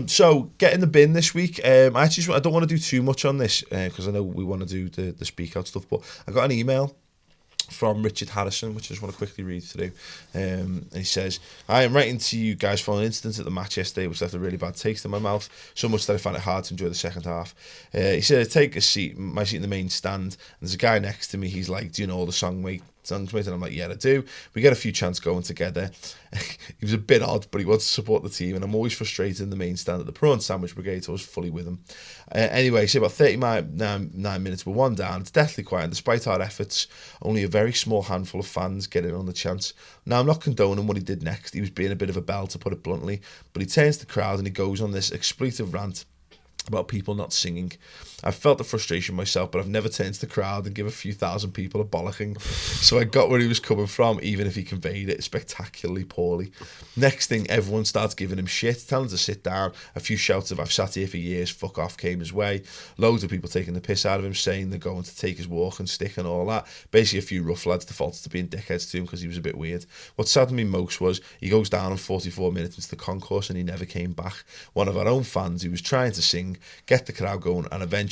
So, get in the bin this week. I don't want to do too much on this because I know we want to do the speak out stuff, but I got an email from Richard Harrison, which I just want to quickly read through. And he says, I am writing to you guys for an incident at the match yesterday which left a really bad taste in my mouth, so much that I found it hard to enjoy the second half. He said, take my seat in the main stand, and there's a guy next to me. He's like, do you know all the songs, mate? And I'm like, yeah, I do. We get a few chants going together. He was a bit odd, but he wants to support the team, and I'm always frustrated in the main stand at the prawn sandwich brigade, so I was fully with him. Anyway, so about 39 minutes, we're one down. It's deathly quiet, and despite our efforts, only a very small handful of fans get in on the chants. Now, I'm not condoning what he did next. He was being a bit of a bell, to put it bluntly, but he turns to the crowd and he goes on this expletive rant about people not singing. I've felt the frustration myself, but I've never turned to the crowd and give a few thousand people a bollocking. So I got where he was coming from, even if he conveyed it spectacularly poorly. Next thing, everyone starts giving him shit, telling him to sit down. A few shouts of, I've sat here for years, fuck off, came his way. Loads of people taking the piss out of him, saying they're going to take his walking stick and all that. Basically, a few rough lads defaulted to being dickheads to him because he was a bit weird. What saddened me most was he goes down in 44 minutes into the concourse and he never came back. One of our own fans who was trying to sing, get the crowd going, and eventually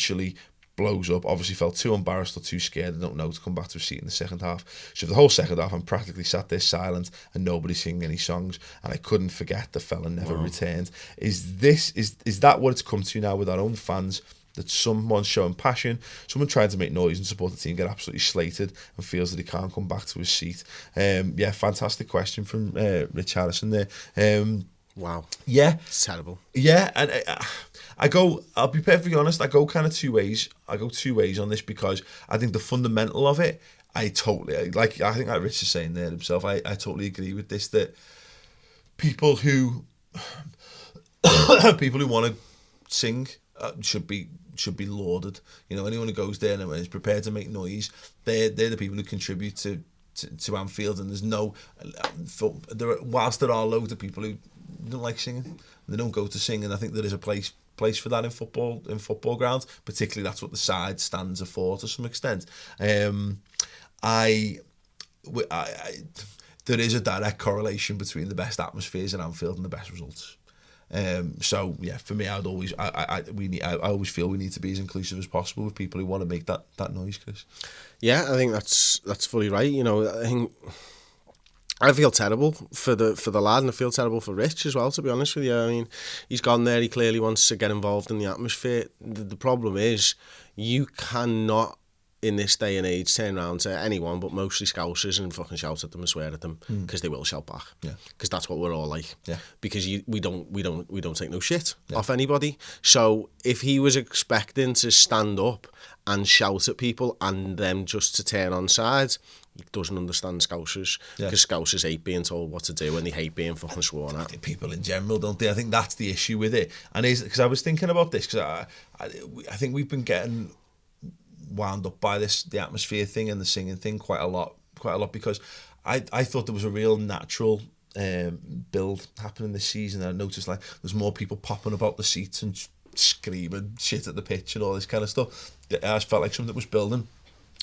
blows up. Obviously felt too embarrassed or too scared, I don't know, to come back to a seat in the second half. So for the whole second half, I'm practically sat there silent and nobody singing any songs, and I couldn't forget the fella never returned. Is that what it's come to now with our own fans? That someone's showing passion, someone trying to make noise and support the team, get absolutely slated and feels that he can't come back to his seat? Yeah, fantastic question from Rich Harrison there. Wow. Yeah. It's terrible. Yeah, and I'll be perfectly honest, I go kind of two ways. I go two ways on this because I think the fundamental of it, I think like Rich is saying there himself, I totally agree with this, that people who want to sing should be lauded. You know, anyone who goes there and is prepared to make noise, they're the people who contribute to Anfield, and there's no, whilst there are loads of people who don't like singing, they don't go to sing, and I think there is a place for that in football grounds, particularly that's what the side stands are for to some extent. There is a direct correlation between the best atmospheres in Anfield and the best results. So yeah, for me, I always feel we need to be as inclusive as possible with people who want to make that noise, Chris. Yeah, I think that's fully right. You know, I feel terrible for the lad, and I feel terrible for Rich as well, to be honest with you. I mean, he's gone there, he clearly wants to get involved in the atmosphere. The problem is, you cannot, in this day and age, turn around to anyone, but mostly Scousers, and fucking shout at them and swear at them, because they will shout back. Yeah, because that's what we're all like. Yeah, because we don't take no shit off anybody. So if he was expecting to stand up and shout at people and them just to turn on sides, he doesn't understand Scousers, because Scousers hate being told what to do and they hate being fucking sworn at. People in general, don't they? I think that's the issue with it. And because I was thinking about this, because I think we've been getting wound up by the atmosphere thing and the singing thing quite a lot, because I thought there was a real natural build happening this season. I noticed like there's more people popping about the seats and screaming shit at the pitch and all this kind of stuff. I just felt like something that was building.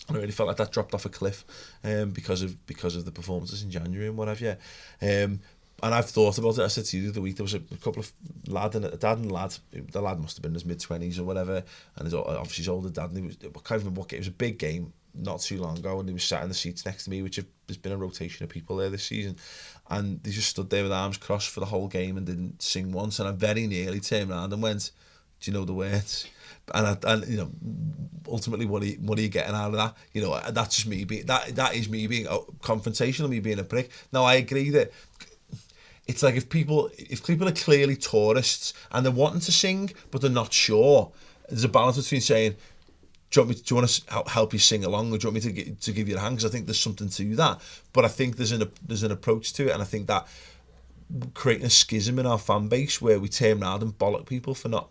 I really felt like that dropped off a cliff because of the performances in January and what have you. And I've thought about it. I said to you the other week, there was a couple of lad and a dad and lad. The lad must have been in his mid-20s or whatever, and obviously his older dad. And I can't remember what game. It was a big game not too long ago, and he was sat in the seats next to me, which there's been a rotation of people there this season, and they just stood there with arms crossed for the whole game and didn't sing once. And I very nearly turned around and went, "Do you know the words?" And you know, ultimately, what are you getting out of that? You know, that's just me being that is me being confrontational, me being a prick. Now I agree that it's like if people are clearly tourists and they're wanting to sing but they're not sure, there's a balance between saying, do you want to help you sing along, or do you want me to give you a hand? Because I think there's something to that. But I think there's an approach to it, and I think that creating a schism in our fan base where we turn around and bollock people for not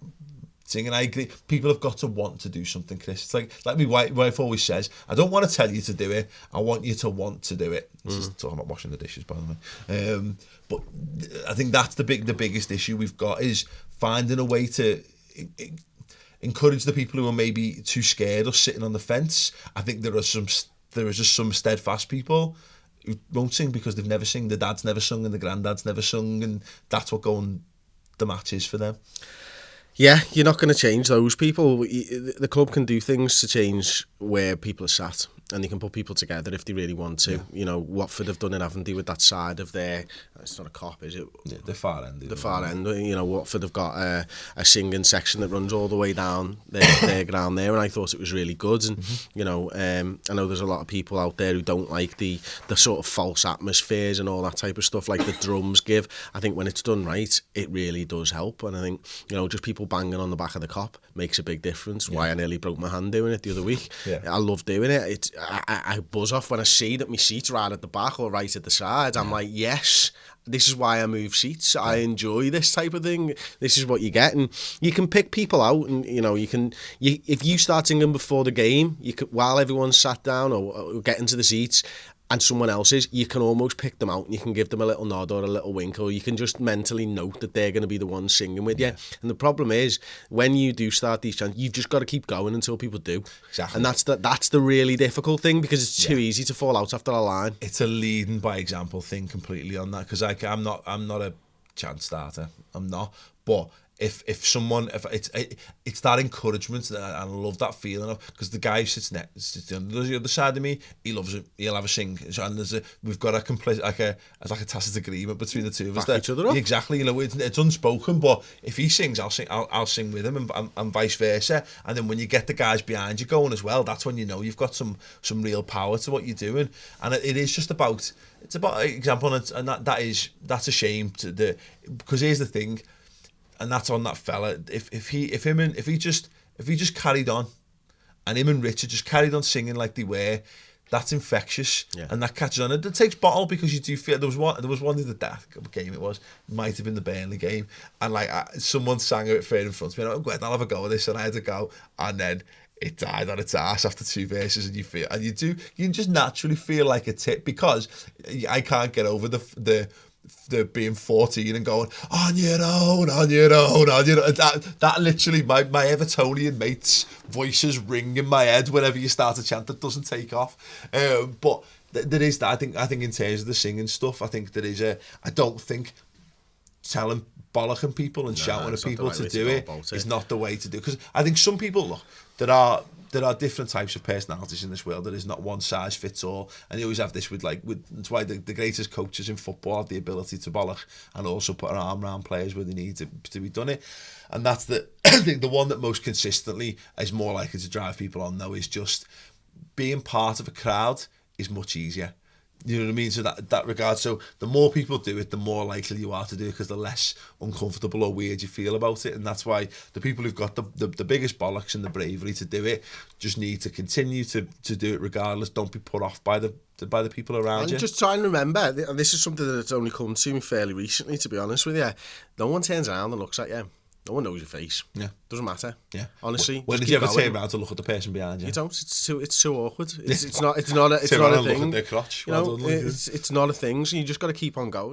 singing. I agree. People have got to want to do something, Chris. It's like my wife always says, I don't want to tell you to do it, I want you to want to do it. This is talking about washing the dishes, by the way. But I think that's the biggest issue we've got, is finding a way to encourage the people who are maybe too scared or sitting on the fence. I think there is just some steadfast people who won't sing because they've never sung. The dad's never sung and the granddad's never sung, and that's what going the match is for them. Yeah, you're not going to change those people. The club can do things to change where people are sat, and they can put people together if they really want to. You know, Watford have done it, haven't they, with that side of their... It's not a cop, is it? Yeah, the far end. The far end. You know, Watford have got a singing section that runs all the way down their ground there, and I thought it was really good. And, you know, I know there's a lot of people out there who don't like the sort of false atmospheres and all that type of stuff, like the drums give. I think when it's done right, it really does help. And I think, you know, just people banging on the back of the cop makes a big difference. Why I nearly broke my hand doing it the other week. I love doing it. I buzz off when I see that my seat's right at the back or right at the side. I'm like, yes, this is why I move seats. I enjoy this type of thing. This is what you get. And you can pick people out, and, you know, if you start singing before the game, you can, while everyone's sat down or getting to the seats, and someone else's, you can almost pick them out and you can give them a little nod or a little wink, or you can just mentally note that they're going to be the ones singing with you. And the problem is, when you do start these chants, you've just got to keep going until people do. Exactly. And that's the really difficult thing, because it's too easy to fall out after a line. It's a leading by example thing completely on that, because I'm not a chant starter. I'm not. But if someone, it's that encouragement, and I love that feeling of, because the guy who sits on the other side of me, he loves it. He'll have a sing, and we've got a complete like a tacit agreement between the two of us. Back each other up. Exactly. You know, it's unspoken, but if he sings, I'll sing with him, and vice versa. And then when you get the guys behind you going as well, that's when you know you've got some real power to what you're doing. And it is just about, it's about example, and that's a shame because here's the thing. And that's on that fella. If he just carried on, and him and Richard just carried on singing like they were, that's infectious, and that catches on. It takes bottle, because you do feel there was one in the game might have been the Burnley game, and like someone sang it fair in front of me, and I went, I'll have a go at this, and I had to go, and then it died on its ass after two verses, and you just naturally feel like a tip, because I can't get over the being 14 and going on your own. That literally, my Evertonian mates' voices ring in my head whenever you start a chant that doesn't take off. But there is that. I think in terms of the singing stuff, I think there is I don't think telling bollocking people and shouting at people to do it is not the way to do it. Because I think some people, look, there are different types of personalities in this world. There is not one size fits all, and you always have this with that's why the greatest coaches in football have the ability to bollock and also put an arm around players where they need to be done it. And that's I think the one that most consistently is more likely to drive people on, though, is just being part of a crowd is much easier. You know what I mean? So that regard, so the more people do it, the more likely you are to do it, because the less uncomfortable or weird you feel about it. And that's why the people who've got the biggest bollocks and the bravery to do it just need to continue to do it regardless. Don't be put off by the people around you. Just try and remember, this is something that's only come to me fairly recently, to be honest with you. No one turns around and looks at you. No one knows your face. Yeah. Doesn't matter. Yeah. Honestly. When did you ever turn around to look at the person behind you? You don't. It's too awkward. It's not a thing. Look at their crotch. You know, it's not a thing. So you just got to keep on going.